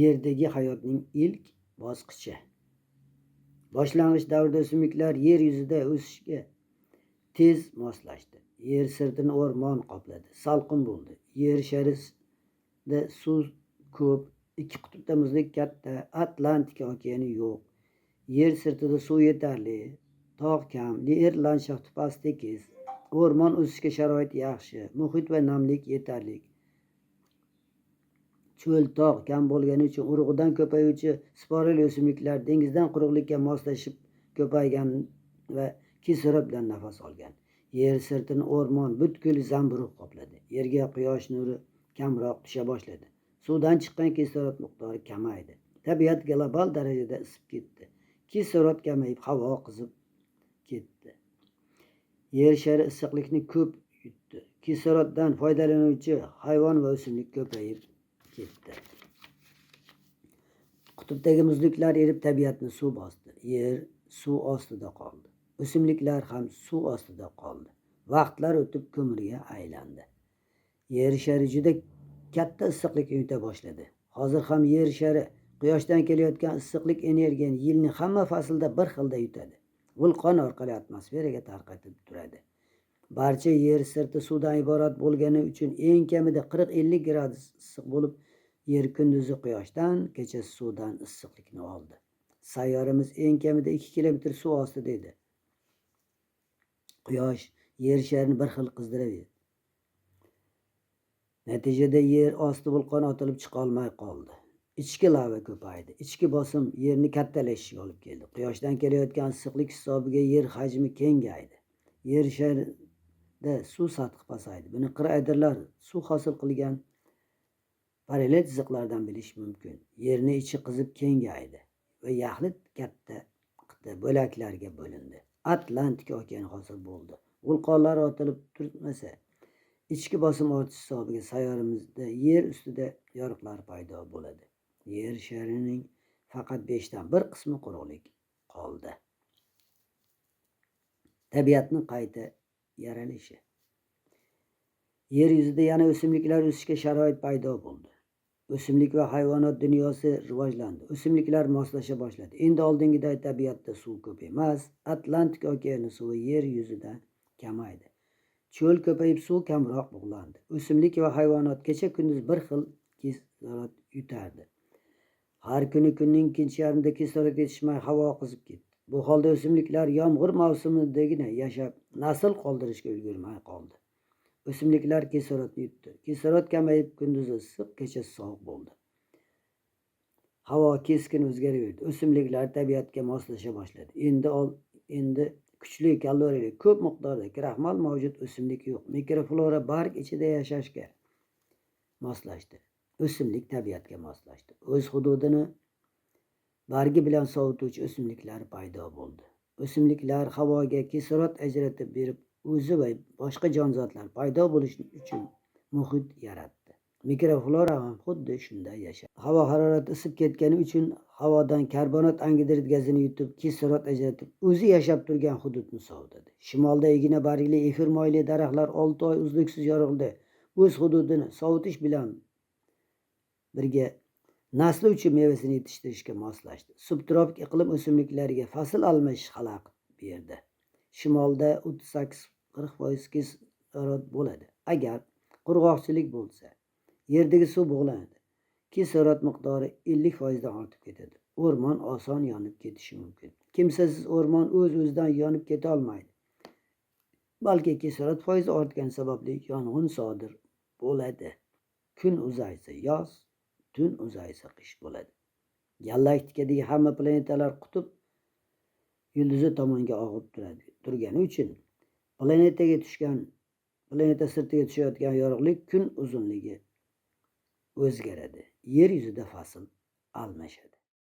Yerdagi hayotning ilk bosqichi. Boshlang'ich davrda o'simliklar yer yuzida o'sishga tez moslashdi. Yer sirtini o'rmon qopladi. Salqin bo'ldi. Yer sharida suv ko'p, ikki qutbda muzlik katta, Atlantika okeani yo'q. Yer sirtida suv yetarli, tog' kam, yer landshafti past tekis, o'rmon o'sishga sharoit yaxshi, muhit va namlik yetarli. Cho'l tog' kam bo'lgani uchun urug'idan ko'payuvchi sporali o'simliklar dengizdan quruqlikka moslashib ko'paygan va kislorod bilan nafas olgan. Yer sirtini o'rmon butkul zamburug' qopladi. Yerga quyosh nuri kamroq tusha boshladi. Suvdan chiqqan kislorod miqdori kamaydi. Tabiat global darajada isib ketdi. Kislorod kamayib, havo qizib ketdi. Yer shari issiqlikni ko'p yutdi. Kisloroddan foydalanuvchi hayvon va o'simlik ko'payib ketdi. Qutbdagi muzliklar erib tabiatni suv bosdi. Yer suv ostida qoldi. O'simliklar ham suv ostida qoldi. Vaqtlar o'tib ko'mirga aylandi. Yer shari juda katta issiqlikni yuta boshladi. Hozir ham yer shari quyoshdan kelayotgan issiqlik energiyani yilning hamma faslida bir xilda yutadi. Vulqon orqali atmosferaga tarqatib turadi. Barcha yer sirti suvdan iborat bo'lgani uchun eng kamida 40-50 gradus issiq bo'lib, yer kunduzi quyoshdan, kechasi suvdan issiqlikni oldi. Sayyoramiz eng kamida 2 kilometr suv ostida edi. Quyosh yer sharini bir xil qizdiradi. Natijada yer osti vulqoni otilib chiqa olmay qoldi. Ichki lava ko'paydi. Ichki bosim yerni kattalashishiga olib keldi. Quyoshdan kelayotgan issiqlik hisobiga yer hajmi kengaydi. Yer sharida suv sathi pasaydi. Buni krayderlar suv hosil qilgan parallel chiziqlardan bilish mumkin. Yerning ichi qizib kengaydi va yaxlit katta qit'a bo'laklarga bo'lindi. Atlantika okeani hosil bo'ldi. Vulqonlar otilib turmasa, ichki bosim ortishi hisobiga sayyoramizda yer ustida yoriqlar paydo bo'ladi. Yer sharining faqat 5dan 1 qismi quruqlik qoldi. Tabiatning qayta yaralishi. Yer yuzida yana o'simliklar o'sishga sharoit paydo bo'ldi. O'simlik va hayvonot dunyosi rivojlandi. O'simliklar moslasha boshladi. Endi oldingiday tabiatda suv ko'p emas, Atlantika okeani suvi yer yuzidan kamaydi. Cho'l ko'payib, suv kamroq bug'landi. O'simlik va hayvonot kecha kunduz bir xil kislorod yutardi. Har kuni kunning ikkinchi yarmida kislorod yetishmay havo qizib ketdi. Bu holda o'simliklar yomg'ir mavsumidagina yashab, nasl qoldirishga ulgurmay qoldi. O'simliklar kislorodni yutdi. Kislorod kamayib, kunduzi issiq, kechasi sovuq bo'ldi. Havo keskin o'zgaraverdi. O'simliklar tabiatga moslasha boshladi. Endi kuchli kaloriyali ko'p miqdorda kraxmal mavjud o'simlik yo'q. Mikroflora barg ichida yashashga moslashdi. O'simlik tabiatga moslashdi. O'z hududini bargi bilan sovutuvchi o'simliklar paydo bo'ldi. O'simliklar havoga kislorod ajratib berib, o'zi va boshqa jonzotlar paydo bo'lish uchun muhit yaratdi. Mikroflora ham xuddi shunday yashadi. Havo harorati isib ketgani uchun havodan karbonat angidrid gazini yutib, kislorod ajratib, o'zi yashab turgan hududni sovutadi. Shimolda igna bargli efir moyli daraxtlar 6 oy uzluksiz yorildi. O'z hududini sovutish bilan birga nasli uchun mevasini yetishtirishga moslashdi. Subtropik iqlim o'simliklariga fasl almashish xalaqit berdi. Shimolda 38-40% kislorod bo'ladi. Agar qurg'oqchilik bo'lsa, yerdagi suv bug'lanadi. Kislorod miqdori 50% dan ortib ketadi. O'rmon oson yonib ketishi mumkin. Kimsasiz o'rmon o'z-o'zidan yonib keta olmaydi. Balki kislorod foizi ortgani sababli yong'in sodir bo'ladi. Kun uzaysa yoz, tun uzaysa qish bo'ladi. Galaktikadagi hamma planetalar qutb yulduzi tomonga og'ib turgani uchun planeta sirtiga tushayotgan yorug'lik kun uzunligi o'zgaradi. Yer yuzida fasl almashadi.